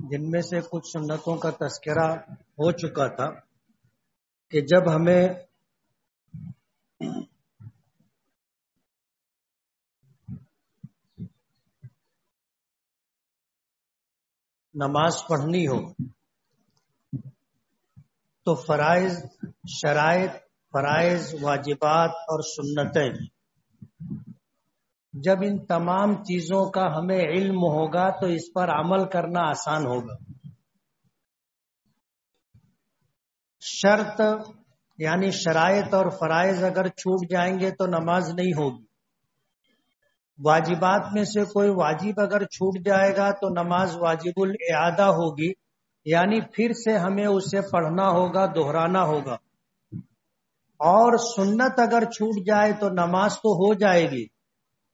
جن میں سے کچھ سنتوں کا تذکرہ ہو چکا تھا کہ جب ہمیں نماز پڑھنی ہو تو فرائض، شرائط، فرائض، واجبات اور سنتیں، جب ان تمام چیزوں کا ہمیں علم ہوگا تو اس پر عمل کرنا آسان ہوگا۔ شرط یعنی شرائط اور فرائض اگر چھوٹ جائیں گے تو نماز نہیں ہوگی۔ واجبات میں سے کوئی واجب اگر چھوٹ جائے گا تو نماز واجب الاعادہ ہوگی، یعنی پھر سے ہمیں اسے پڑھنا ہوگا، دہرانا ہوگا۔ اور سنت اگر چھوٹ جائے تو نماز تو ہو جائے گی،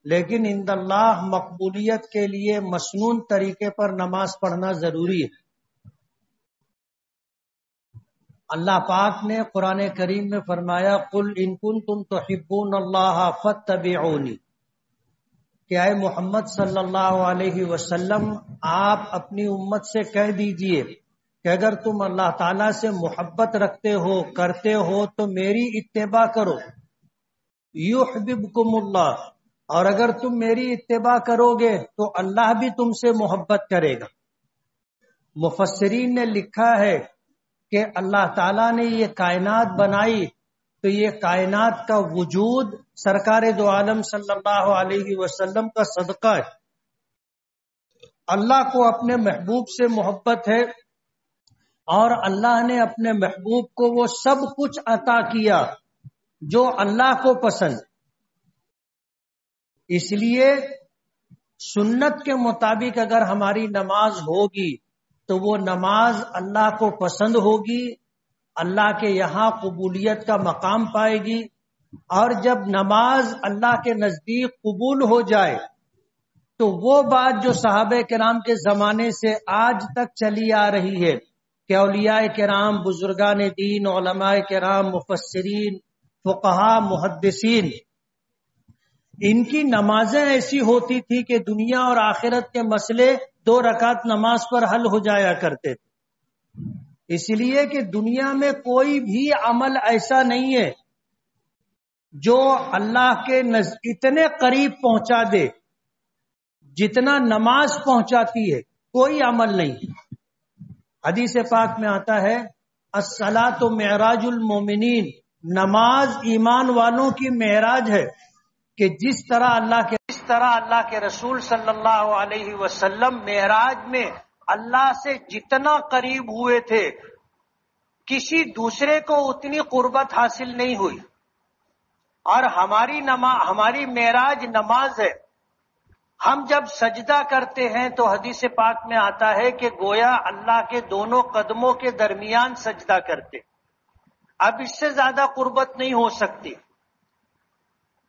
لیکن عند اللہ مقبولیت کے لیے مسنون طریقے پر نماز پڑھنا ضروری ہے۔ اللہ پاک نے قرآن کریم میں فرمایا قل ان کنتم تحبون اللہ فاتبعونی، کہ اے محمد صلی اللہ علیہ وسلم آپ اپنی امت سے کہہ دیجئے کہ اگر تم اللہ تعالیٰ سے محبت رکھتے ہو، کرتے ہو تو میری اتباع کرو، یحببکم اللہ، اور اگر تم میری اتباع کرو گے تو اللہ بھی تم سے محبت کرے گا۔ مفسرین نے لکھا ہے کہ اللہ تعالیٰ نے یہ کائنات بنائی تو یہ کائنات کا وجود سرکار دو عالم صلی اللہ علیہ وسلم کا صدقہ ہے۔ اللہ کو اپنے محبوب سے محبت ہے اور اللہ نے اپنے محبوب کو وہ سب کچھ عطا کیا جو اللہ کو پسند۔ اس لیے سنت کے مطابق اگر ہماری نماز ہوگی تو وہ نماز اللہ کو پسند ہوگی، اللہ کے یہاں قبولیت کا مقام پائے گی، اور جب نماز اللہ کے نزدیک قبول ہو جائے تو وہ بات جو صحابہ کرام کے زمانے سے آج تک چلی آ رہی ہے کہ اولیاء کرام، بزرگان دین، علماء کرام، مفسرین، فقہا، محدثین، ان کی نمازیں ایسی ہوتی تھی کہ دنیا اور آخرت کے مسئلے 2 رکعت نماز پر حل ہو جایا کرتے تھے۔ اس لیے کہ دنیا میں کوئی بھی عمل ایسا نہیں ہے جو اللہ کے اتنے قریب پہنچا دے جتنا نماز پہنچاتی ہے، کوئی عمل نہیں۔ حدیث پاک میں آتا ہے الصلاۃ معراج المومنین، نماز ایمان والوں کی معراج ہے، کہ جس طرح اللہ کے رسول صلی اللہ علیہ وسلم معراج میں اللہ سے جتنا قریب ہوئے تھے کسی دوسرے کو اتنی قربت حاصل نہیں ہوئی، اور ہماری معراج نماز ہے۔ ہم جب سجدہ کرتے ہیں تو حدیث پاک میں آتا ہے کہ گویا اللہ کے دونوں قدموں کے درمیان سجدہ کرتے، اب اس سے زیادہ قربت نہیں ہو سکتی۔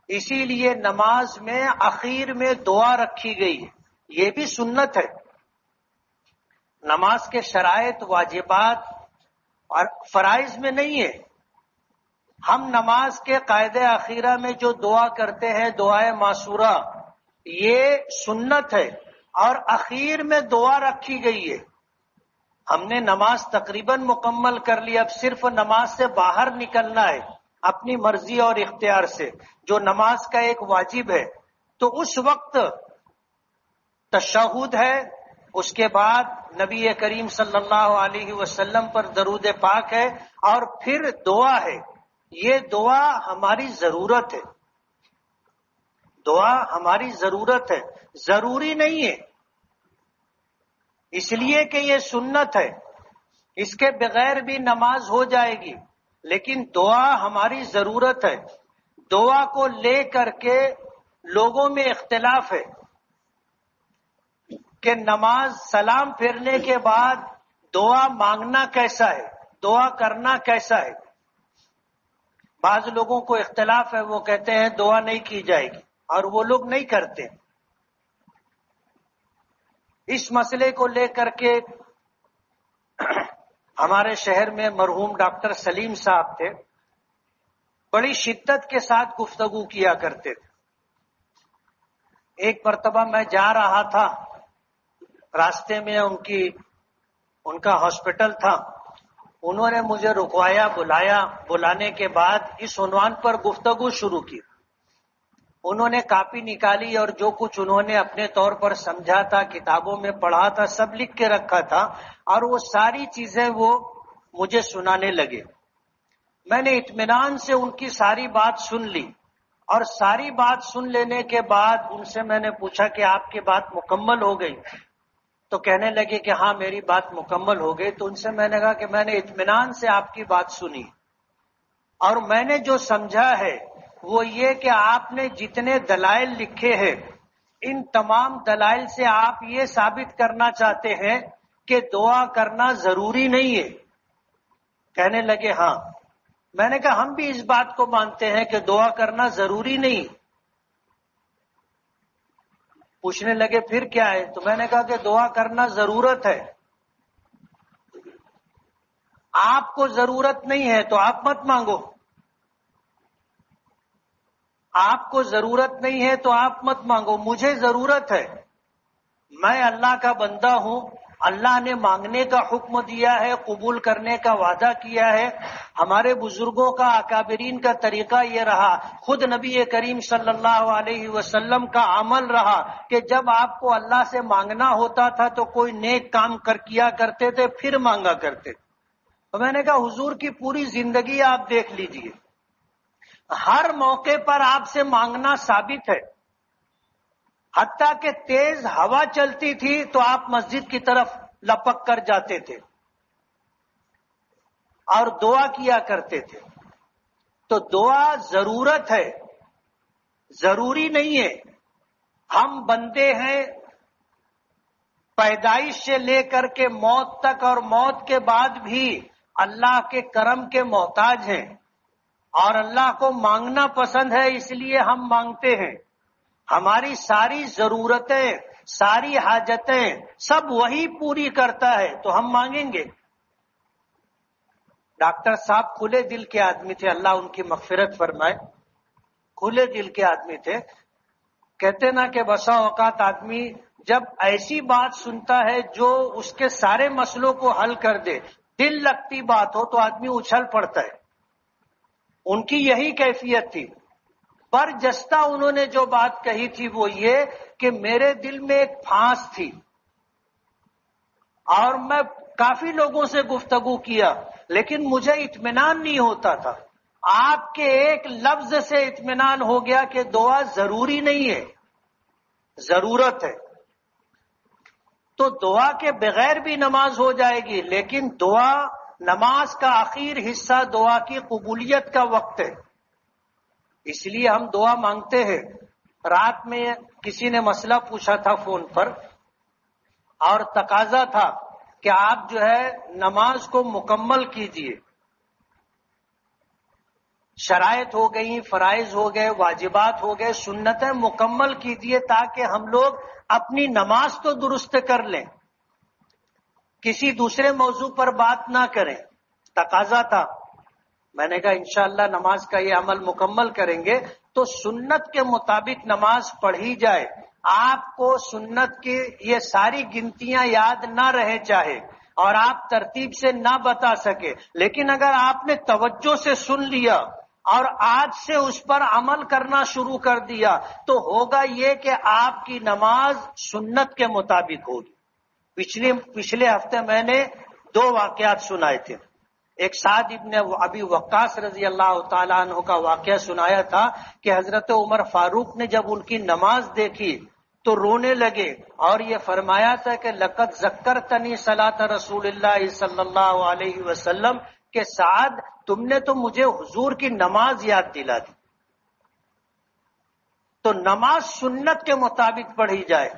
اسی لیے نماز میں اخیر میں دعا رکھی گئی ہے، یہ بھی سنت ہے۔ نماز کے شرائط، واجبات اور فرائض میں نہیں ہے۔ ہم نماز کے قاعدہ اخیرہ میں جو دعا کرتے ہیں، دعائے معصورہ، یہ سنت ہے، اور اخیر میں دعا رکھی گئی ہے۔ ہم نے نماز تقریباً مکمل کر لی، اب صرف نماز سے باہر نکلنا ہے اپنی مرضی اور اختیار سے، جو نماز کا ایک واجب ہے۔ تو اس وقت تشہد ہے، اس کے بعد نبی کریم صلی اللہ علیہ وسلم پر درود پاک ہے، اور پھر دعا ہے۔ یہ دعا ہماری ضرورت ہے، دعا ہماری ضرورت ہے، ضروری نہیں ہے، اس لیے کہ یہ سنت ہے، اس کے بغیر بھی نماز ہو جائے گی، لیکن دعا ہماری ضرورت ہے۔ دعا کو لے کر کے لوگوں میں اختلاف ہے کہ نماز سلام پھیرنے کے بعد دعا مانگنا کیسا ہے، دعا کرنا کیسا ہے۔ بعض لوگوں کو اختلاف ہے، وہ کہتے ہیں دعا نہیں کی جائے گی، اور وہ لوگ نہیں کرتے۔ اس مسئلے کو لے کر کے ہمارے شہر میں مرحوم ڈاکٹر سلیم صاحب تھے، بڑی شدت کے ساتھ گفتگو کیا کرتے تھے۔ ایک مرتبہ میں جا رہا تھا، راستے میں ان کی ان کا ہاسپٹل تھا. انہوں نے مجھے رکوایا، بلانے کے بعد اس عنوان پر گفتگو شروع کی. انہوں نے کاپی نکالی اور جو کچھ انہوں نے اپنے طور پر سمجھا تھا، کتابوں میں پڑھا تھا، سب لکھ کے رکھا تھا، اور وہ ساری چیزیں وہ مجھے سنانے لگے. میں نے اطمینان سے ان کی ساری بات سن لی، اور ساری بات سن لینے کے بعد ان سے میں نے پوچھا کہ آپ کی بات مکمل ہو گئی؟ تو کہنے لگے کہ ہاں میری بات مکمل ہو گئی. تو ان سے میں نے کہا کہ میں نے اطمینان سے آپ کی بات سنی، اور میں نے جو سمجھا ہے وہ یہ کہ آپ نے جتنے دلائل لکھے ہیں ان تمام دلائل سے آپ یہ ثابت کرنا چاہتے ہیں کہ دعا کرنا ضروری نہیں ہے. کہنے لگے ہاں. میں نے کہا ہم بھی اس بات کو مانتے ہیں کہ دعا کرنا ضروری نہیں. پوچھنے لگے پھر کیا ہے؟ تو میں نے کہا کہ دعا کرنا ضرورت ہے. آپ کو ضرورت نہیں ہے تو آپ مت مانگو. آپ کو ضرورت نہیں ہے تو آپ مت مانگو. مجھے ضرورت ہے. میں اللہ کا بندہ ہوں. اللہ نے مانگنے کا حکم دیا ہے، قبول کرنے کا وعدہ کیا ہے. ہمارے بزرگوں کا، اکابرین کا طریقہ یہ رہا، خود نبی کریم صلی اللہ علیہ وسلم کا عمل رہا کہ جب آپ کو اللہ سے مانگنا ہوتا تھا تو کوئی نیک کام کیا کرتے تھے، پھر مانگا کرتے تھے. تو میں نے کہا حضور کی پوری زندگی آپ دیکھ لیجئے، ہر موقع پر آپ سے مانگنا ثابت ہے. حتیٰ کہ تیز ہوا چلتی تھی تو آپ مسجد کی طرف لپک کر جاتے تھے اور دعا کیا کرتے تھے. تو دعا ضرورت ہے، ضروری نہیں ہے. ہم بندے ہیں پیدائش سے لے کر کے موت تک، اور موت کے بعد بھی اللہ کے کرم کے محتاج ہیں، اور اللہ کو مانگنا پسند ہے، اس لیے ہم مانگتے ہیں. ہماری ساری ضرورتیں، ساری حاجتیں سب وہی پوری کرتا ہے تو ہم مانگیں گے. ڈاکٹر صاحب کھلے دل کے آدمی تھے، اللہ ان کی مغفرت فرمائے. کھلے دل کے آدمی تھے. کہتے نا کہ بسا اوقات آدمی جب ایسی بات سنتا ہے جو اس کے سارے مسئلوں کو حل کر دے، دل لگتی بات ہو تو آدمی اچھل پڑتا ہے. ان کی یہی کیفیت تھی. پر جستا انہوں نے جو بات کہی تھی وہ یہ کہ میرے دل میں ایک پھانس تھی، اور میں کافی لوگوں سے گفتگو کیا لیکن مجھے اطمینان نہیں ہوتا تھا. آپ کے ایک لفظ سے اطمینان ہو گیا کہ دعا ضروری نہیں ہے، ضرورت ہے. تو دعا کے بغیر بھی نماز ہو جائے گی، لیکن دعا، نماز کا آخر حصہ دعا کی قبولیت کا وقت ہے. اس لیے ہم دعا مانگتے ہیں. رات میں کسی نے مسئلہ پوچھا تھا فون پر، اور تقاضا تھا کہ آپ جو ہے نماز کو مکمل کیجئے. شرائط ہو گئی، فرائض ہو گئے، واجبات ہو گئے، سنتیں مکمل کیجئے تاکہ ہم لوگ اپنی نماز تو درست کر لیں، کسی دوسرے موضوع پر بات نہ کریں. تقاضا تھا. میں نے کہا انشاءاللہ نماز کا یہ عمل مکمل کریں گے. تو سنت کے مطابق نماز پڑھی جائے. آپ کو سنت کی یہ ساری گنتیاں یاد نہ رہے چاہے، اور آپ ترتیب سے نہ بتا سکے، لیکن اگر آپ نے توجہ سے سن لیا اور آج سے اس پر عمل کرنا شروع کر دیا تو ہوگا یہ کہ آپ کی نماز سنت کے مطابق ہوگی. پچھلے ہفتے میں نے 2 واقعات سنائے تھے. ایک سعد ابن ابی وقاص رضی اللہ تعالیٰ عنہ کا واقعہ سنایا تھا کہ حضرت عمر فاروق نے جب ان کی نماز دیکھی تو رونے لگے، اور یہ فرمایا تھا کہ لقد ذکرتنی صلاۃ رسول اللہ صلی اللہ علیہ وسلم، کہ سعد تم نے تو مجھے حضور کی نماز یاد دلا دی. تو نماز سنت کے مطابق پڑھی جائے.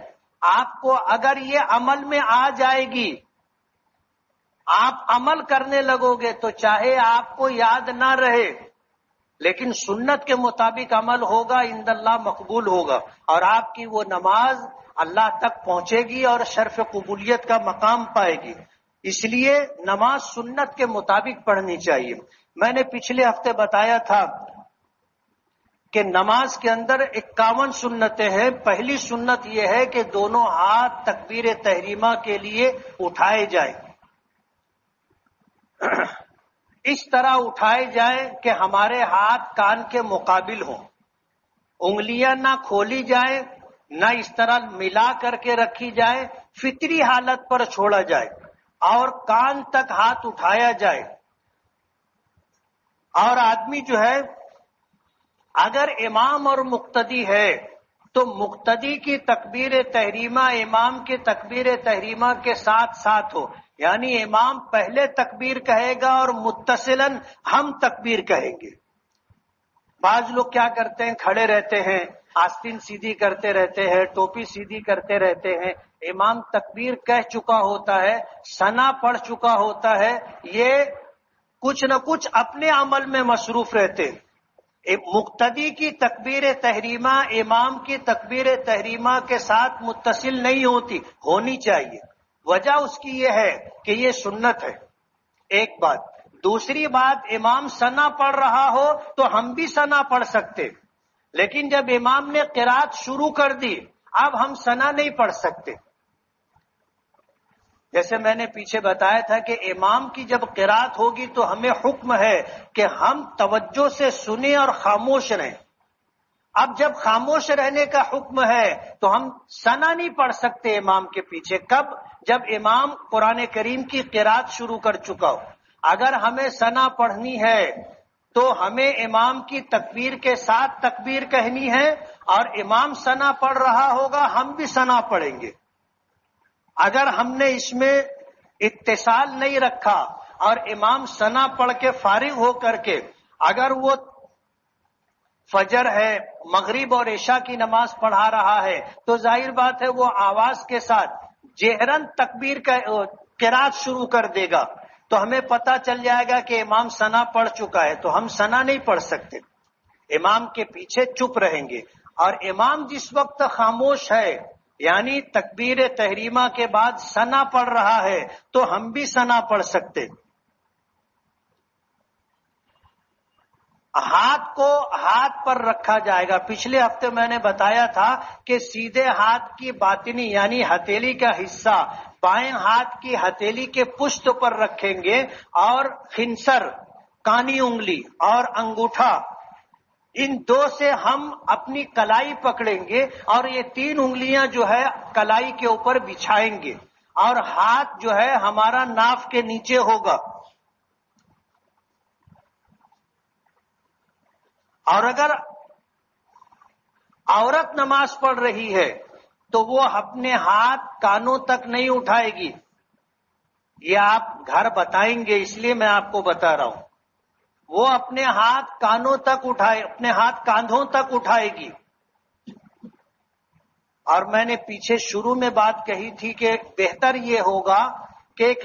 آپ کو اگر یہ عمل میں آ جائے گی، آپ عمل کرنے لگو گے تو چاہے آپ کو یاد نہ رہے لیکن سنت کے مطابق عمل ہوگا، عند اللہ مقبول ہوگا، اور آپ کی وہ نماز اللہ تک پہنچے گی اور شرف قبولیت کا مقام پائے گی. اس لیے نماز سنت کے مطابق پڑھنی چاہیے. میں نے پچھلے ہفتے بتایا تھا کہ نماز کے اندر 51 سنتیں ہیں. پہلی سنت یہ ہے کہ دونوں ہاتھ تکبیر تحریمہ کے لیے اٹھائے جائیں. اس طرح اٹھائے جائیں کہ ہمارے ہاتھ کان کے مقابل ہوں، انگلیاں نہ کھولی جائیں، نہ اس طرح ملا کر کے رکھی جائے، فطری حالت پر چھوڑا جائے اور کان تک ہاتھ اٹھایا جائے. اور آدمی جو ہے اگر امام اور مقتدی ہے تو مقتدی کی تکبیر تحریمہ امام کی تکبیر تحریمہ کے ساتھ ساتھ ہو، یعنی امام پہلے تکبیر کہے گا اور متصلاً ہم تکبیر کہیں گے. بعض لوگ کیا کرتے ہیں، کھڑے رہتے ہیں، آستین سیدھی کرتے رہتے ہیں، ٹوپی سیدھی کرتے رہتے ہیں، امام تکبیر کہہ چکا ہوتا ہے، ثنا پڑھ چکا ہوتا ہے، یہ کچھ نہ کچھ اپنے عمل میں مصروف رہتے ہیں. مقتدی کی تکبیر تحریمہ امام کی تکبیر تحریمہ کے ساتھ متصل نہیں ہوتی، ہونی چاہیے. وجہ اس کی یہ ہے کہ یہ سنت ہے، ایک بات. دوسری بات، امام ثنا پڑھ رہا ہو تو ہم بھی ثنا پڑھ سکتے، لیکن جب امام نے قرات شروع کر دی اب ہم ثنا نہیں پڑھ سکتے. جیسے میں نے پیچھے بتایا تھا کہ امام کی جب قرات ہوگی تو ہمیں حکم ہے کہ ہم توجہ سے سنیں اور خاموش رہیں. اب جب خاموش رہنے کا حکم ہے تو ہم ثنا نہیں پڑھ سکتے امام کے پیچھے. کب؟ جب امام قرآن کریم کی قرات شروع کر چکا ہو. اگر ہمیں ثنا پڑھنی ہے تو ہمیں امام کی تکبیر کے ساتھ تکبیر کہنی ہے، اور امام ثنا پڑھ رہا ہوگا ہم بھی ثنا پڑھیں گے. اگر ہم نے اس میں اتصال نہیں رکھا اور امام ثنا پڑھ کے فارغ ہو کر کے اگر وہ فجر ہے، مغرب اور عشاء کی نماز پڑھا رہا ہے تو ظاہر بات ہے وہ آواز کے ساتھ جہرن تکبیر کا قرات شروع کر دے گا تو ہمیں پتہ چل جائے گا کہ امام ثنا پڑھ چکا ہے، تو ہم ثنا نہیں پڑھ سکتے، امام کے پیچھے چپ رہیں گے. اور امام جس وقت خاموش ہے یعنی تکبیر تحریمہ کے بعد ثنا پڑھ رہا ہے تو ہم بھی ثنا پڑھ سکتے. ہاتھ کو ہاتھ پر رکھا جائے گا. پچھلے ہفتے میں نے بتایا تھا کہ سیدھے ہاتھ کی باطنی یعنی ہتھیلی کا حصہ بائیں ہاتھ کی ہتھیلی کے پشت پر رکھیں گے، اور خنصر کانی انگلی اور انگوٹھا ان دو سے ہم اپنی کلائی پکڑیں گے اور یہ تین انگلیاں جو ہے کلائی کے اوپر بچھائیں گے، اور ہاتھ جو ہے ہمارا ناف کے نیچے ہوگا. اور اگر عورت نماز پڑھ رہی ہے تو وہ اپنے ہاتھ کانوں تک نہیں اٹھائے گی. یہ آپ گھر بتائیں گے اس لیے میں آپ کو بتا رہا ہوں. وہ اپنے ہاتھ کانوں تک اٹھائے، اپنے ہاتھ کاندھوں تک اٹھائے گی. اور میں نے پیچھے شروع میں بات کہی تھی کہ بہتر یہ ہوگا کہ ایک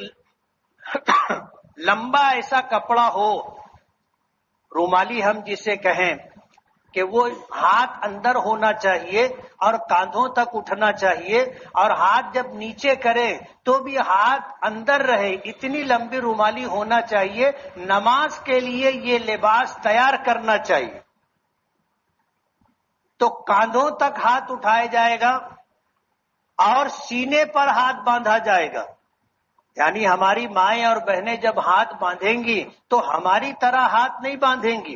لمبا ایسا کپڑا ہو، رومالی ہم جسے کہیں، کہ وہ ہاتھ اندر ہونا چاہیے اور کاندھوں تک اٹھنا چاہیے، اور ہاتھ جب نیچے کرے تو بھی ہاتھ اندر رہے، اتنی لمبی رومالی ہونا چاہیے. نماز کے لیے یہ لباس تیار کرنا چاہیے. تو کاندھوں تک ہاتھ اٹھایا جائے گا اور سینے پر ہاتھ باندھا جائے گا. یعنی ہماری مائیں اور بہنیں جب ہاتھ باندھیں گی تو ہماری طرح ہاتھ نہیں باندھیں گی،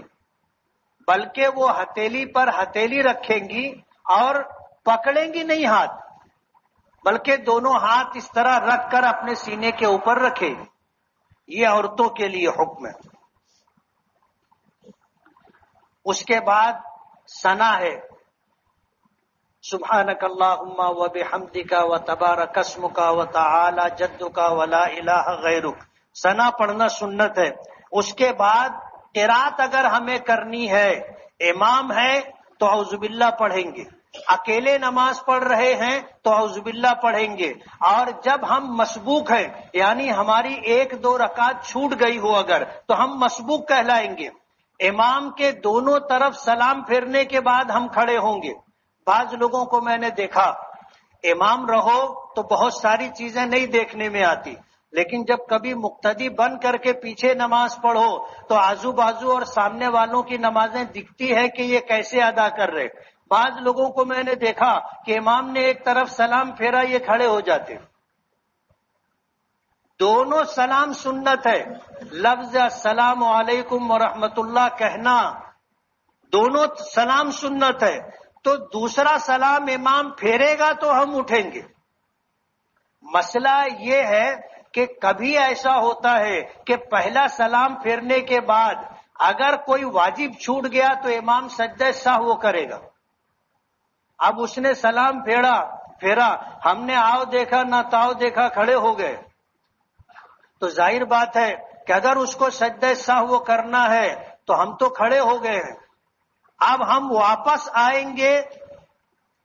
بلکہ وہ ہتھیلی پر ہتھیلی رکھیں گی اور پکڑیں گی نہیں ہاتھ، بلکہ دونوں ہاتھ اس طرح رکھ کر اپنے سینے کے اوپر رکھیں گی. یہ عورتوں کے لیے حکم ہے. اس کے بعد ثنا ہے، سبحانک اللہم و بحمدک و تبارک اسمک و تعالی جدک و لا الہ غیرک. ثنا پڑھنا سنت ہے. اس کے بعد قرات اگر ہمیں کرنی ہے، امام ہے تو اعوذ باللہ پڑھیں گے، اکیلے نماز پڑھ رہے ہیں تو اعوذ باللہ پڑھیں گے، اور جب ہم مسبوق ہیں یعنی ہماری ایک دو رکعت چھوٹ گئی ہو اگر تو ہم مسبوق کہلائیں گے. امام کے دونوں طرف سلام پھیرنے کے بعد ہم کھڑے ہوں گے. بعض لوگوں کو میں نے دیکھا امام رہو تو بہت ساری چیزیں نہیں دیکھنے میں آتی، لیکن جب کبھی مقتدی بن کر کے پیچھے نماز پڑھو تو آزو بازو اور سامنے والوں کی نمازیں دکھتی ہے کہ یہ کیسے ادا کر رہے. بعض لوگوں کو میں نے دیکھا کہ امام نے ایک طرف سلام پھیرا، یہ کھڑے ہو جاتے. دونوں سلام سنت ہے. لفظ السلام علیکم ورحمۃ اللہ کہنا دونوں سلام سنت ہے. تو دوسرا سلام امام پھیرے گا تو ہم اٹھیں گے. مسئلہ یہ ہے کہ کبھی ایسا ہوتا ہے کہ پہلا سلام پھیرنے کے بعد اگر کوئی واجب چھوٹ گیا تو امام سجدہ سہو کرے گا. اب اس نے سلام پھیرا, ہم نے آؤ دیکھا نہ تاؤ دیکھا, کھڑے ہو گئے, تو ظاہر بات ہے کہ اگر اس کو سجدہ سہو کرنا ہے تو ہم تو کھڑے ہو گئے ہیں. اب ہم واپس آئیں گے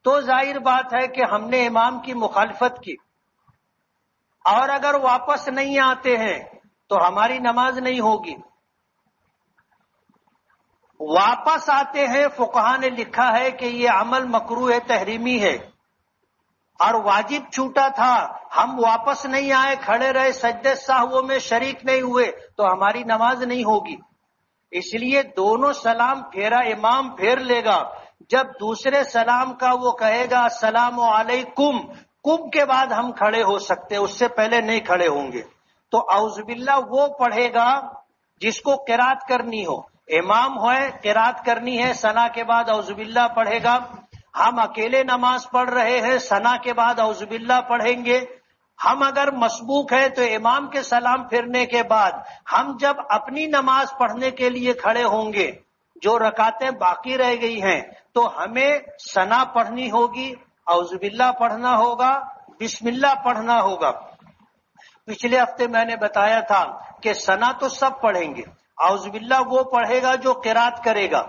تو ظاہر بات ہے کہ ہم نے امام کی مخالفت کی, اور اگر واپس نہیں آتے ہیں تو ہماری نماز نہیں ہوگی. واپس آتے ہیں, فقہا نے لکھا ہے کہ یہ عمل مکروہ تحریمی ہے, اور واجب چھوٹا تھا, ہم واپس نہیں آئے, کھڑے رہے, سجدے سہو میں شریک نہیں ہوئے تو ہماری نماز نہیں ہوگی. اس لیے دونوں سلام پھیرا امام پھیر لے گا. جب دوسرے سلام کا وہ کہے گا السلام علیکم, کم کے بعد ہم کھڑے ہو سکتے, اس سے پہلے نہیں کھڑے ہوں گے. تو اعوذ باللہ وہ پڑھے گا جس کو قرات کرنی ہو. امام ہوئے, قرات کرنی ہے, ثنا کے بعد اعوذ باللہ پڑھے گا. ہم اکیلے نماز پڑھ رہے ہیں, ثنا کے بعد اعوذ باللہ پڑھیں گے. ہم اگر مسبوق ہے تو امام کے سلام پھرنے کے بعد ہم جب اپنی نماز پڑھنے کے لیے کھڑے ہوں گے, جو رکعتیں باقی رہ گئی ہیں, تو ہمیں ثنا پڑھنی ہوگی, اعوذ باللہ پڑھنا ہوگا, بسم اللہ پڑھنا ہوگا. پچھلے ہفتے میں نے بتایا تھا کہ ثنا تو سب پڑھیں گے, اعوذ باللہ وہ پڑھے گا جو قرات کرے گا,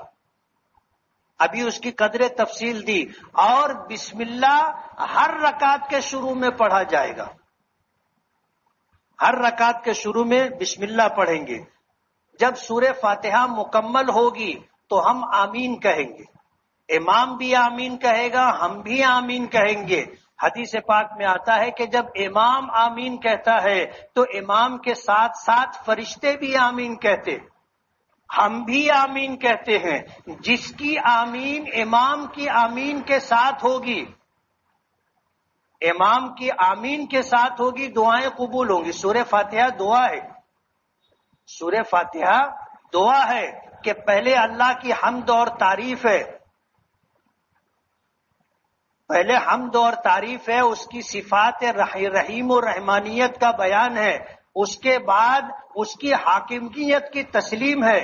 ابھی اس کی قدر تفصیل دی. اور بسم اللہ ہر رکعت کے شروع میں پڑھا جائے گا, ہر رکعت کے شروع میں بسم اللہ پڑھیں گے. جب سورہ فاتحہ مکمل ہوگی تو ہم آمین کہیں گے, امام بھی آمین کہے گا, ہم بھی آمین کہیں گے. حدیث پاک میں آتا ہے کہ جب امام آمین کہتا ہے تو امام کے ساتھ ساتھ فرشتے بھی آمین کہتے, ہم بھی آمین کہتے ہیں. جس کی آمین امام کی آمین کے ساتھ ہوگی, امام کی آمین کے ساتھ ہوگی, دعائیں قبول ہوں گی. سورہ فاتحہ دعا ہے, سورہ فاتحہ دعا ہے کہ پہلے اللہ کی حمد اور تعریف ہے, پہلے حمد اور تعریف ہے, اس کی صفات رحیم و رحمانیت کا بیان ہے, اس کے بعد اس کی حاکمیت کی تسلیم ہے,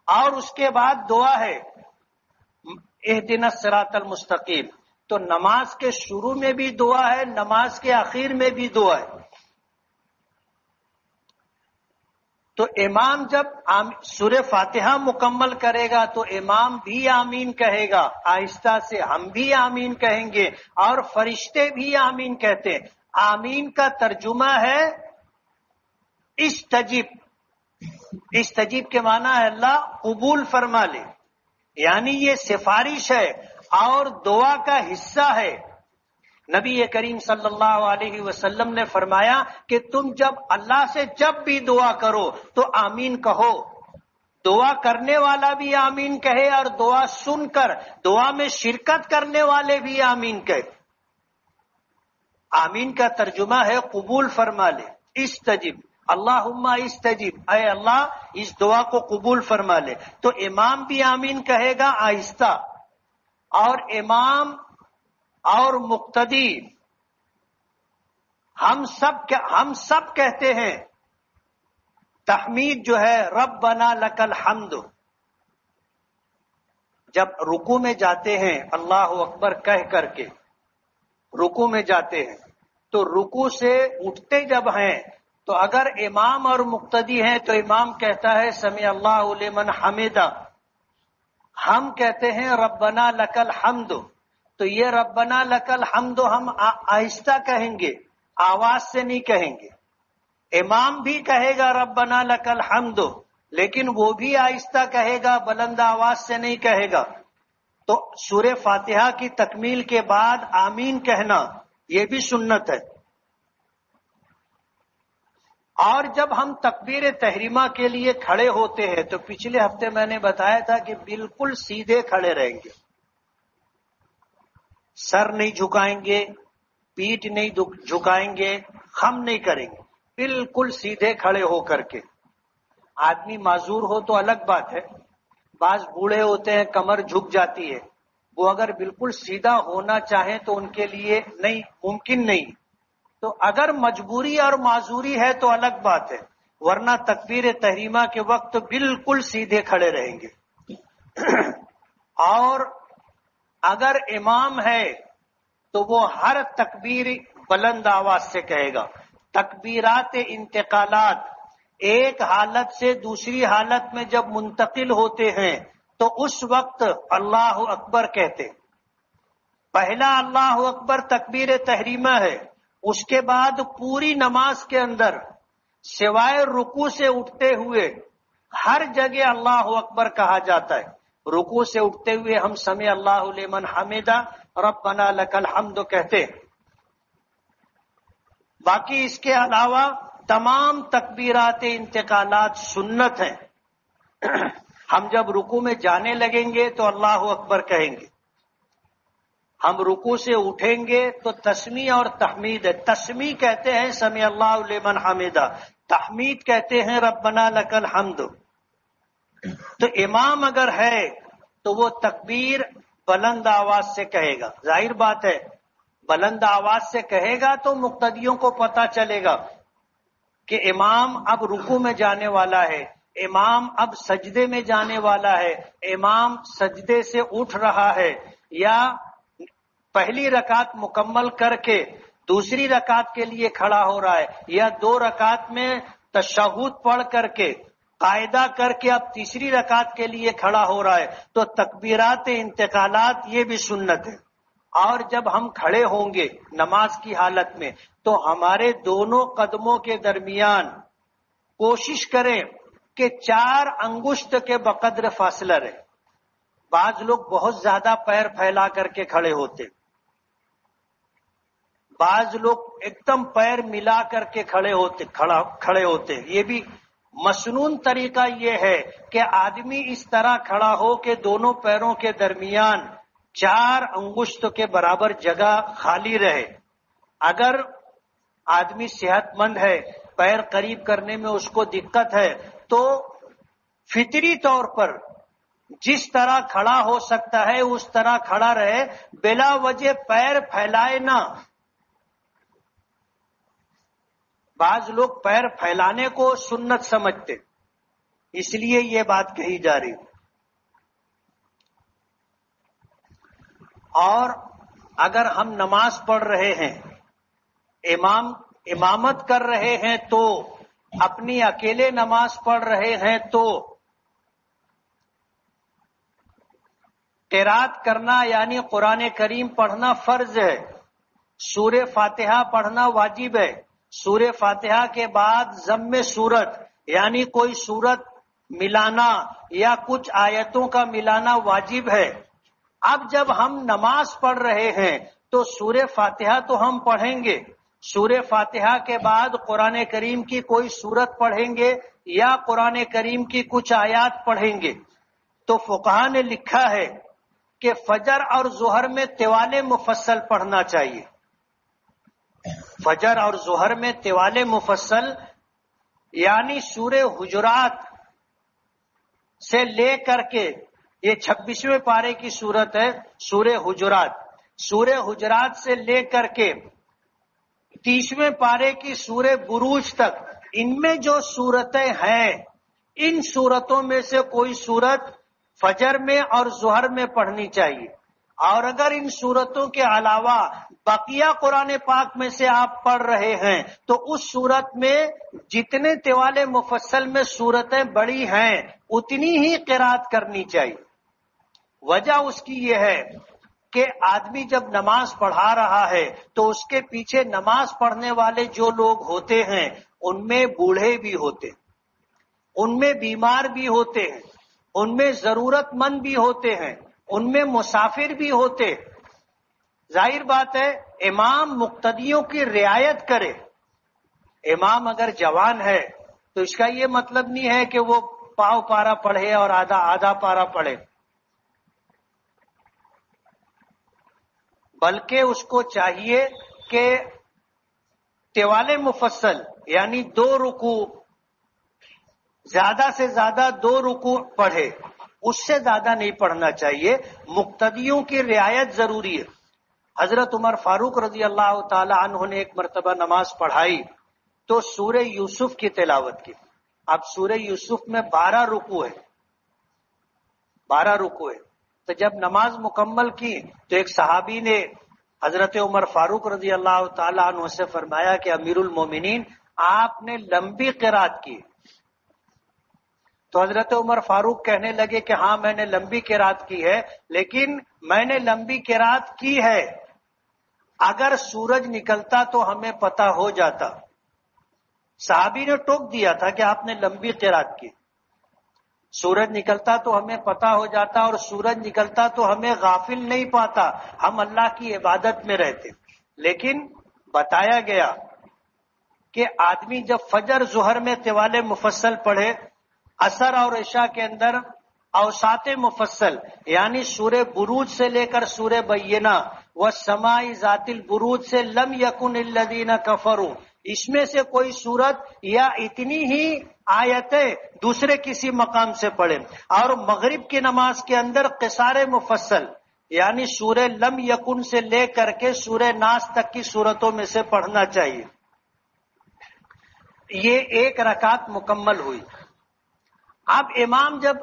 اور اس کے بعد دعا ہے اہدنا الصراط المستقیم. تو نماز کے شروع میں بھی دعا ہے, نماز کے آخر میں بھی دعا ہے. تو امام جب سورہ فاتحہ مکمل کرے گا تو امام بھی آمین کہے گا, آہستہ سے ہم بھی آمین کہیں گے, اور فرشتے بھی آمین کہتے ہیں. آمین کا ترجمہ ہے استجب. استجب کے معنی ہے اللہ قبول فرما لے, یعنی یہ سفارش ہے اور دعا کا حصہ ہے. نبی کریم صلی اللہ علیہ وسلم نے فرمایا کہ تم جب اللہ سے جب بھی دعا کرو تو آمین کہو. دعا کرنے والا بھی آمین کہے, اور دعا سن کر دعا میں شرکت کرنے والے بھی آمین کہے. آمین کا ترجمہ ہے قبول فرما لے. استجب, اللہم استجب, اے اللہ اس دعا کو قبول فرما لے. تو امام بھی آمین کہے گا آہستہ, اور امام اور مقتدی ہم سب کہتے ہیں تحمید جو ہے ربنا لک الحمد. جب رکوع میں جاتے ہیں اللہ اکبر کہہ کر کے رکوع میں جاتے ہیں, تو رکوع سے اٹھتے جب ہیں تو اگر امام اور مقتدی ہیں تو امام کہتا ہے سمع اللہ لمن حمدہ, ہم کہتے ہیں ربنا لک الحمد. تو یہ ربنا لک الحمد ہم آہستہ کہیں گے, آواز سے نہیں کہیں گے. امام بھی کہے گا ربنا لک الحمد, لیکن وہ بھی آہستہ کہے گا, بلند آواز سے نہیں کہے گا. تو سورہ فاتحہ کی تکمیل کے بعد آمین کہنا یہ بھی سنت ہے. اور جب ہم تکبیر تحریمہ کے لیے کھڑے ہوتے ہیں تو پچھلے ہفتے میں نے بتایا تھا کہ بالکل سیدھے کھڑے رہیں گے, سر نہیں جھکائیں گے, پیٹھ نہیں جھکائیں گے, خم نہیں کریں گے. بالکل سیدھے کھڑے ہو کر کے. آدمی معذور ہو تو الگ بات ہے، بعض بوڑھے ہوتے ہیں کمر جھک جاتی ہے، وہ اگر بالکل سیدھا ہونا چاہیں تو ان کے لیے نہیں، ممکن نہیں. تو اگر مجبوری اور معذوری ہے تو الگ بات ہے، ورنہ تکبیر تحریمہ کے وقت بالکل سیدھے کھڑے رہیں گے. اور اگر امام ہے تو وہ ہر تکبیر بلند آواز سے کہے گا. تکبیرات انتقالات ایک حالت سے دوسری حالت میں جب منتقل ہوتے ہیں تو اس وقت اللہ اکبر کہتے. پہلا اللہ اکبر تکبیر تحریمہ ہے، اس کے بعد پوری نماز کے اندر سوائے رکوع سے اٹھتے ہوئے ہر جگہ اللہ اکبر کہا جاتا ہے. رکوع سے اٹھتے ہوئے ہم سمع اللہ لمن حمدہ ربنا لک الحمد کہتے. باقی اس کے علاوہ تمام تکبیرات انتقالات سنت ہیں. ہم جب رکوع میں جانے لگیں گے تو اللہ اکبر کہیں گے، ہم رکوع سے اٹھیں گے تو تسمیع اور تحمید ہے. تسمیع کہتے ہیں سمع اللہ لمن حمدہ، تحمید کہتے ہیں ربنا لک الحمد. تو امام اگر ہے تو وہ تکبیر بلند آواز سے کہے گا. ظاہر بات ہے بلند آواز سے کہے گا تو مقتدیوں کو پتا چلے گا کہ امام اب رکوع میں جانے والا ہے، امام اب سجدے میں جانے والا ہے، امام سجدے سے اٹھ رہا ہے، یا پہلی رکعت مکمل کر کے دوسری رکعت کے لیے کھڑا ہو رہا ہے، یا 2 رکعت میں تشہد پڑھ کر کے قاعدہ کر کے اب تیسری رکعت کے لیے کھڑا ہو رہا ہے. تو تکبیرات انتقالات یہ بھی سنت ہے. اور جب ہم کھڑے ہوں گے نماز کی حالت میں تو ہمارے دونوں قدموں کے درمیان کوشش کریں کہ 4 انگشت کے بقدر فاصلہ رہے. بعض لوگ بہت زیادہ پیر پھیلا کر کے کھڑے ہوتے، بعض لوگ ایک دم پیر ملا کر کے کھڑے ہوتے. یہ بھی مسنون طریقہ یہ ہے کہ آدمی اس طرح کھڑا ہو کہ دونوں پیروں کے درمیان 4 انگشت کے برابر جگہ خالی رہے. اگر آدمی صحت مند ہے، پیر قریب کرنے میں اس کو دقت ہے، تو فطری طور پر جس طرح کھڑا ہو سکتا ہے اس طرح کھڑا رہے، بلا وجہ پیر پھیلائے نہ. بعض لوگ پیر پھیلانے کو سنت سمجھتے، اس لیے یہ بات کہی جا رہی. اور اگر ہم نماز پڑھ رہے ہیں، امامت کر رہے ہیں، تو اپنی اکیلے نماز پڑھ رہے ہیں تو قرات کرنا یعنی قرآن کریم پڑھنا فرض ہے. سورہ فاتحہ پڑھنا واجب ہے. سورہ فاتحہ کے بعد ضم سورت یعنی کوئی سورت ملانا یا کچھ آیتوں کا ملانا واجب ہے. اب جب ہم نماز پڑھ رہے ہیں تو سورہ فاتحہ تو ہم پڑھیں گے، سورہ فاتحہ کے بعد قرآن کریم کی کوئی سورت پڑھیں گے یا قرآن کریم کی کچھ آیات پڑھیں گے. تو فقہا نے لکھا ہے کہ فجر اور ظہر میں طوال مفصل پڑھنا چاہیے. فجر اور ظہر میں طوال مفصل یعنی سورہ حجرات سے لے کر کے، یہ 26ویں پارے کی سورت ہے سورہ حجرات، سورہ حجرات سے لے کر کے 30ویں پارے کی سورہ بروج تک، ان میں جو سورتیں ہیں ان سورتوں میں سے کوئی سورت فجر میں اور ظہر میں پڑھنی چاہیے. اور اگر ان سورتوں کے علاوہ بقیہ قرآن پاک میں سے آپ پڑھ رہے ہیں تو اس سورت میں جتنے طوال مفصل میں سورتیں بڑی ہیں اتنی ہی قرات کرنی چاہیے. وجہ اس کی یہ ہے کہ آدمی جب نماز پڑھا رہا ہے تو اس کے پیچھے نماز پڑھنے والے جو لوگ ہوتے ہیں ان میں بوڑھے بھی ہوتے، ان میں بیمار بھی ہوتے ہیں، ان میں ضرورت مند بھی ہوتے ہیں، ان میں مسافر بھی ہوتے. ظاہر بات ہے امام مقتدیوں کی رعایت کرے. امام اگر جوان ہے تو اس کا یہ مطلب نہیں ہے کہ وہ پاؤ پارا پڑھے اور آدھا پارا پڑھے، بلکہ اس کو چاہیے کہ طوال مفصل یعنی 2 رکوع، زیادہ سے زیادہ 2 رکوع پڑھے، اس سے زیادہ نہیں پڑھنا چاہیے. مقتدیوں کی رعایت ضروری ہے. حضرت عمر فاروق رضی اللہ تعالی عنہ نے ایک مرتبہ نماز پڑھائی تو سورہ یوسف کی تلاوت کی. اب سورہ یوسف میں 12 رکوع ہے، 12 رکوع ہے. تو جب نماز مکمل کی تو ایک صحابی نے حضرت عمر فاروق رضی اللہ تعالی عنہ سے فرمایا کہ امیر المومنین آپ نے لمبی قرات کی. تو حضرت عمر فاروق کہنے لگے کہ ہاں میں نے لمبی قرات کی ہے، لیکن میں نے لمبی قرات کی ہے، اگر سورج نکلتا تو ہمیں پتہ ہو جاتا. صحابی نے ٹوک دیا تھا کہ آپ نے لمبی قرات کی، سورج نکلتا تو ہمیں پتہ ہو جاتا، اور سورج نکلتا تو ہمیں غافل نہیں پاتا، ہم اللہ کی عبادت میں رہتے. لیکن بتایا گیا کہ آدمی جب فجر ظہر میں طوال مفصل پڑھے، عصر اور عشاء کے اندر اوساط مفصل یعنی سورہ بروج سے لے کر سورہ بینہ والسماء ذات البروج سے لم یکن الذین کفروا، اس میں سے کوئی سورت یا اتنی ہی آیتیں دوسرے کسی مقام سے پڑھیں. اور مغرب کی نماز کے اندر قصار مفصل یعنی سورہ لم یکن سے لے کر کے سورہ ناس تک کی سورتوں میں سے پڑھنا چاہیے. یہ 1 رکعت مکمل ہوئی. اب امام جب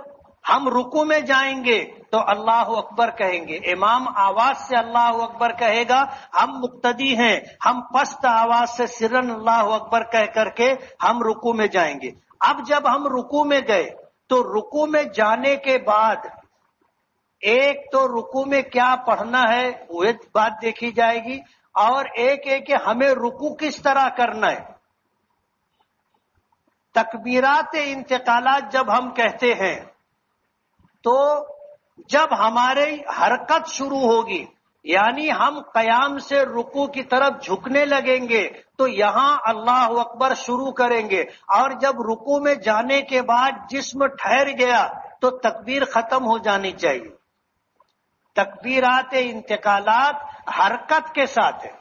ہم رکوع میں جائیں گے تو اللہ اکبر کہیں گے، امام آواز سے اللہ اکبر کہے گا، ہم مقتدی ہیں، ہم پست آواز سے سرن اللہ اکبر کہہ کر کے ہم رکوع میں جائیں گے. اب جب ہم رکوع میں گئے تو رکوع میں جانے کے بعد ایک تو رکوع میں کیا پڑھنا ہے وہ بات دیکھی جائے گی، اور ایک ہے کہ ہمیں رکوع کس طرح کرنا ہے. تکبیرات انتقالات جب ہم کہتے ہیں تو جب ہماری حرکت شروع ہوگی یعنی ہم قیام سے رکوع کی طرف جھکنے لگیں گے تو یہاں اللہ اکبر شروع کریں گے، اور جب رکوع میں جانے کے بعد جسم ٹھہر گیا تو تکبیر ختم ہو جانی چاہیے. تکبیرات انتقالات حرکت کے ساتھ ہے،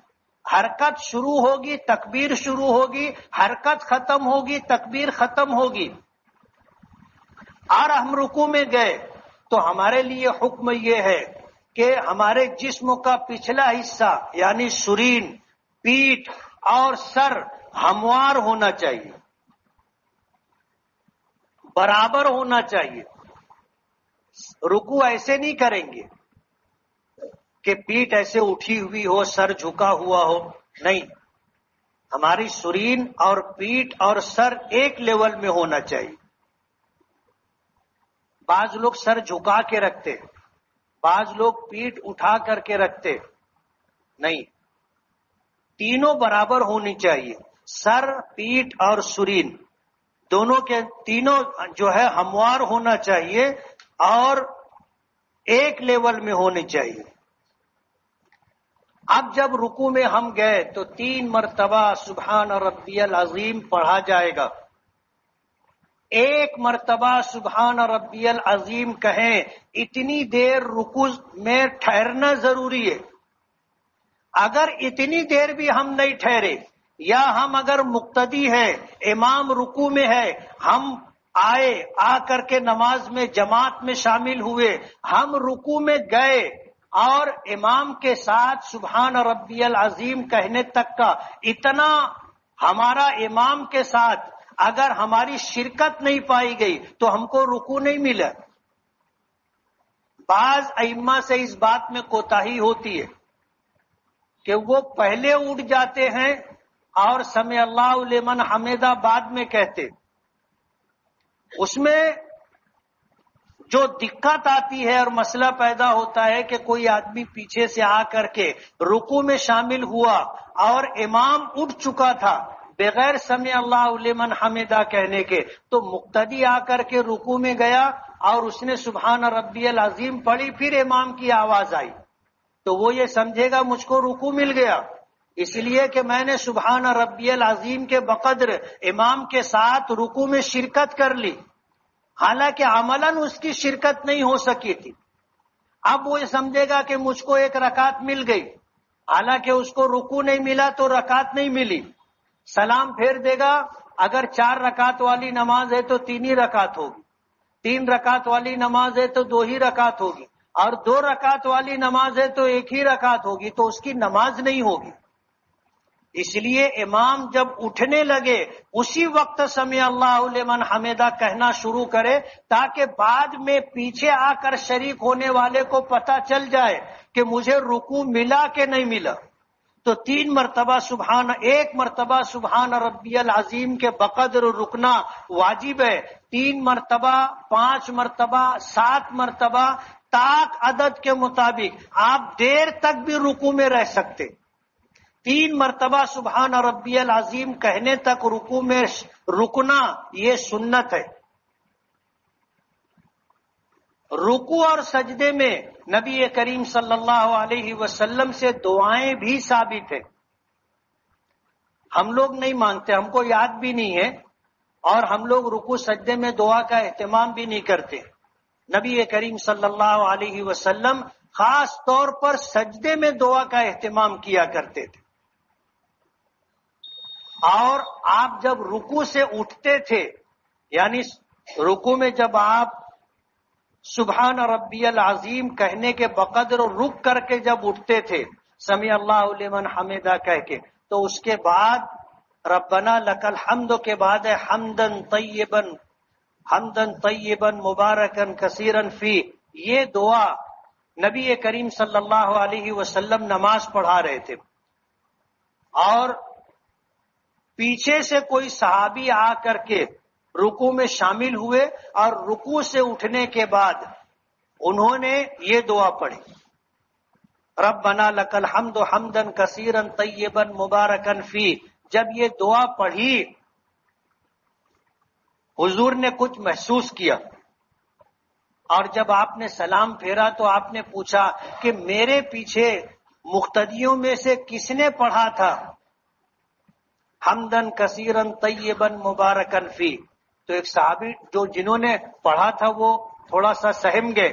حرکت شروع ہوگی تکبیر شروع ہوگی، حرکت ختم ہوگی تکبیر ختم ہوگی. اور ہم رکوع میں گئے تو ہمارے لیے حکم یہ ہے کہ ہمارے جسم کا پچھلا حصہ یعنی سرین، پیٹھ اور سر ہموار ہونا چاہیے، برابر ہونا چاہیے. رکوع ایسے نہیں کریں گے کہ پیٹھ ایسے اٹھی ہوئی ہو، سر جھکا ہوا ہو، نہیں، ہماری سرین اور پیٹھ اور سر ایک لیول میں ہونا چاہیے. بعض لوگ سر جھکا کے رکھتے، بعض لوگ پیٹھ اٹھا کر کے رکھتے، نہیں، تینوں برابر ہونی چاہیے. سر، پیٹھ اور سرین دونوں کے تینوں جو ہے ہموار ہونا چاہیے اور ایک لیول میں ہونی چاہیے. اب جب رکوع میں ہم گئے تو 3 مرتبہ سبحان ربی العظیم پڑھا جائے گا. 1 مرتبہ سبحان ربی العظیم کہیں، اتنی دیر رکوع میں ٹھہرنا ضروری ہے. اگر اتنی دیر بھی ہم نہیں ٹھہرے، یا ہم اگر مقتدی ہیں، امام رکوع میں ہے، ہم آئے، آ کر کے نماز میں جماعت میں شامل ہوئے، ہم رکوع میں گئے اور امام کے ساتھ سبحان ربی العظیم کہنے تک کا اتنا ہمارا امام کے ساتھ اگر ہماری شرکت نہیں پائی گئی تو ہم کو رکوع نہیں ملا. بعض ائمہ سے اس بات میں کوتاہی ہوتی ہے کہ وہ پہلے اٹھ جاتے ہیں اور سمع اللہ لمن حمیدہ بعد میں کہتے. اس میں جو دقت آتی ہے اور مسئلہ پیدا ہوتا ہے کہ کوئی آدمی پیچھے سے آ کر کے رکوع میں شامل ہوا اور امام اٹھ چکا تھا بغیر سمع اللہ لمن حمیدہ کہنے کے، تو مقتدی آ کر کے رکوع میں گیا اور اس نے سبحان ربی العظیم پڑھی، پھر امام کی آواز آئی تو وہ یہ سمجھے گا مجھ کو رکوع مل گیا، اس لیے کہ میں نے سبحان ربی العظیم کے بقدر امام کے ساتھ رکوع میں شرکت کر لی، حالانکہ عملاً اس کی شرکت نہیں ہو سکی تھی. اب وہ یہ سمجھے گا کہ مجھ کو 1 رکعت مل گئی، حالانکہ اس کو رکوع نہیں ملا تو رکعت نہیں ملی. سلام پھیر دے گا. اگر 4 رکعت والی نماز ہے تو 3 ہی رکعت ہوگی, 3 رکعت والی نماز ہے تو 2 ہی رکعت ہوگی, اور 2 رکعت والی نماز ہے تو 1 ہی رکعت ہوگی, تو اس کی نماز نہیں ہوگی. اس لیے امام جب اٹھنے لگے اسی وقت سمیع اللہ لمن حمیدہ کہنا شروع کرے, تاکہ بعد میں پیچھے آ کر شریک ہونے والے کو پتہ چل جائے کہ مجھے رکوع ملا کہ نہیں ملا. تو 3 مرتبہ ایک مرتبہ سبحان ربی العظیم کے بقدر رکنا واجب ہے. 3 مرتبہ, 5 مرتبہ, 7 مرتبہ, طاق عدد کے مطابق آپ دیر تک بھی رکوع میں رہ سکتے. 3 مرتبہ سبحان ربی العظیم کہنے تک رکوع میں رکنا یہ سنت ہے. رکوع اور سجدے میں نبی کریم صلی اللہ علیہ وسلم سے دعائیں بھی ثابت ہیں. ہم لوگ نہیں مانگتے, ہم کو یاد بھی نہیں ہے, اور ہم لوگ رکوع سجدے میں دعا کا اہتمام بھی نہیں کرتے. نبی کریم صلی اللہ علیہ وسلم خاص طور پر سجدے میں دعا کا اہتمام کیا کرتے تھے. اور آپ جب رکوع سے اٹھتے تھے, یعنی رکوع میں جب آپ سبحان ربی العظیم کہنے کے بقدر رک کر کے جب اٹھتے تھے سمیع اللہ لمن حمیدہ کہہ کے, تو اس کے بعد ربنا لک الحمد کے بعد حمدن طیبا مبارکن کثیرا فی, یہ دعا نبی کریم صلی اللہ علیہ وسلم نماز پڑھا رہے تھے. اور پیچھے سے کوئی صحابی آ کر کے رکوع میں شامل ہوئے, اور رکوع سے اٹھنے کے بعد انہوں نے یہ دعا پڑھی, ربنا لک الحمد حمدا کثیرا طیبا مبارکا فی. جب یہ دعا پڑھی حضور نے کچھ محسوس کیا, اور جب آپ نے سلام پھیرا تو آپ نے پوچھا کہ میرے پیچھے مقتدیوں میں سے کس نے پڑھا تھا حمدن کثیرا طیبا مبارکا فی. تو ایک صحابی جنہوں نے پڑھا تھا وہ تھوڑا سا سہم گئے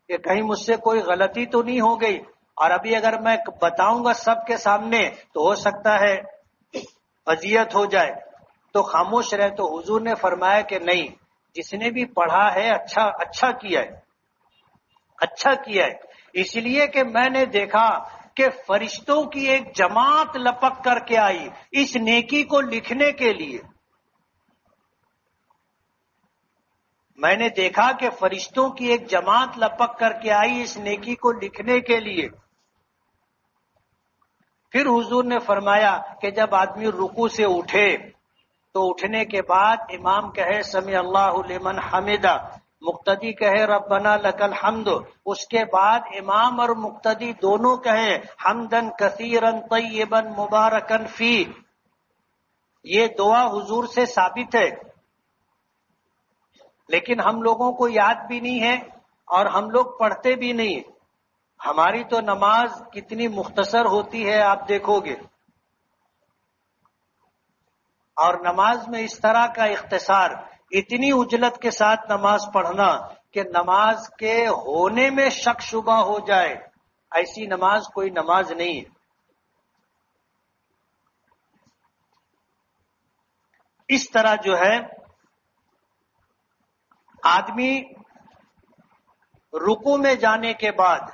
کہ کہیں مجھ سے کوئی غلطی تو نہیں ہو گئی, اور ابھی اگر میں بتاؤں گا سب کے سامنے تو ہو سکتا ہے اذیت ہو جائے, تو خاموش رہے. تو حضور نے فرمایا کہ نہیں, جس نے بھی پڑھا ہے اچھا کیا ہے, اچھا کیا ہے. اس لیے کہ میں نے دیکھا کہ فرشتوں کی ایک جماعت لپک کر کے آئی اس نیکی کو لکھنے کے لیے. میں نے دیکھا کہ فرشتوں کی ایک جماعت لپک کر کے آئی اس نیکی کو لکھنے کے لیے. پھر حضور نے فرمایا کہ جب آدمی رکوع سے اٹھے تو اٹھنے کے بعد امام کہے سمیع اللہ لمن حمیدہ, مقتدی کہے ربنا لک الحمد, اس کے بعد امام اور مقتدی دونوں کہے حمدن کثیرا طیبا مبارکا فی. یہ دعا حضور سے ثابت ہے, لیکن ہم لوگوں کو یاد بھی نہیں ہے اور ہم لوگ پڑھتے بھی نہیں. ہماری تو نماز کتنی مختصر ہوتی ہے آپ دیکھو گے, اور نماز میں اس طرح کا اختصار, اتنی عجلت کے ساتھ نماز پڑھنا کہ نماز کے ہونے میں شک شبہ ہو جائے, ایسی نماز کوئی نماز نہیں ہے. اس طرح جو ہے آدمی رکوع میں جانے کے بعد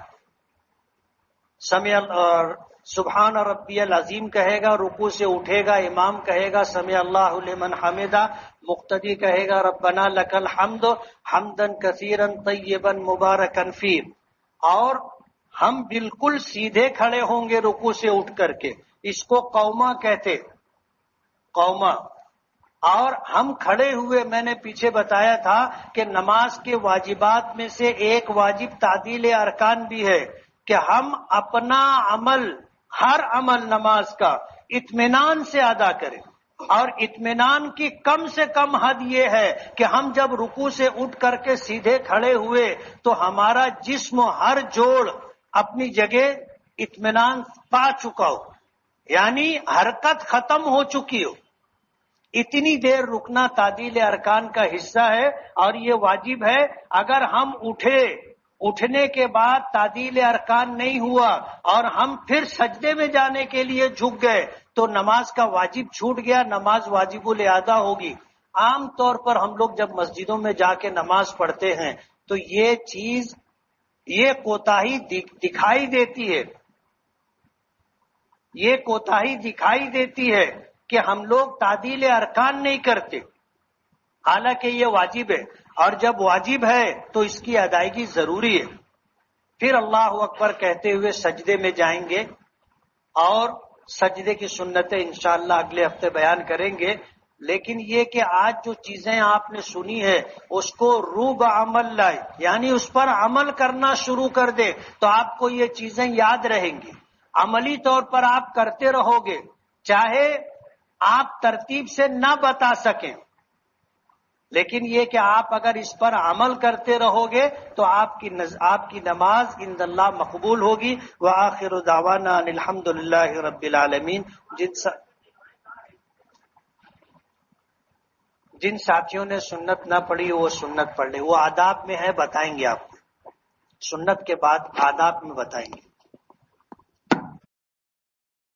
سبحان ربی العظیم کہے گا, رکوع سے اٹھے گا, امام کہے گا سمیع اللہ لمن حمیدہ, مقتدی کہے گا ربنا لک الحمد حمدا کثیرا طیبا مبارکا فی. اور ہم بالکل سیدھے کھڑے ہوں گے رکوع سے اٹھ کر کے, اس کو قوما کہتے, قوما. اور ہم کھڑے ہوئے, میں نے پیچھے بتایا تھا کہ نماز کے واجبات میں سے ایک واجب تعدیل ارکان بھی ہے کہ ہم اپنا عمل, ہر عمل نماز کا اطمینان سے ادا کریں. اور اطمینان کی کم سے کم حد یہ ہے کہ ہم جب رکوع سے اٹھ کر کے سیدھے کھڑے ہوئے تو ہمارا جسم ہر جوڑ اپنی جگہ اطمینان پا چکا ہو, یعنی حرکت ختم ہو چکی ہو. اتنی دیر رکنا تعدیل ارکان کا حصہ ہے اور یہ واجب ہے. اگر ہم اٹھنے کے بعد تعدیل ارکان نہیں ہوا اور ہم پھر سجدے میں جانے کے لیے جھک گئے تو نماز کا واجب چھوٹ گیا، نماز واجب الادا ہوگی۔ عام طور پر ہم لوگ جب مسجدوں میں جا کے نماز پڑھتے ہیں تو یہ چیز، یہ کوتاہی دکھائی دیتی ہے، یہ کوتاہی دکھائی دیتی ہے کہ ہم لوگ تعدیل ارکان نہیں کرتے، حالانکہ یہ واجب ہے، اور جب واجب ہے تو اس کی ادائیگی ضروری ہے۔ پھر اللہ اکبر کہتے ہوئے سجدے میں جائیں گے، اور سجدے کی سنتیں انشاءاللہ اگلے ہفتے بیان کریں گے۔ لیکن یہ کہ آج جو چیزیں آپ نے سنی ہے اس کو روب عمل لائے، یعنی اس پر عمل کرنا شروع کر دے تو آپ کو یہ چیزیں یاد رہیں گی، عملی طور پر آپ کرتے رہو گے، چاہے آپ ترتیب سے نہ بتا سکیں، لیکن یہ کہ آپ اگر اس پر عمل کرتے رہو گے تو آپ کی نماز عند اللہ مقبول ہوگی۔ وآخر دعوانا ان الحمد للہ رب العالمین۔ جن ساتھیوں نے سنت نہ پڑھی وہ سنت پڑھ لیں، وہ آداب میں ہے، بتائیں گے آپ کو، سنت کے بعد آداب میں بتائیں گے۔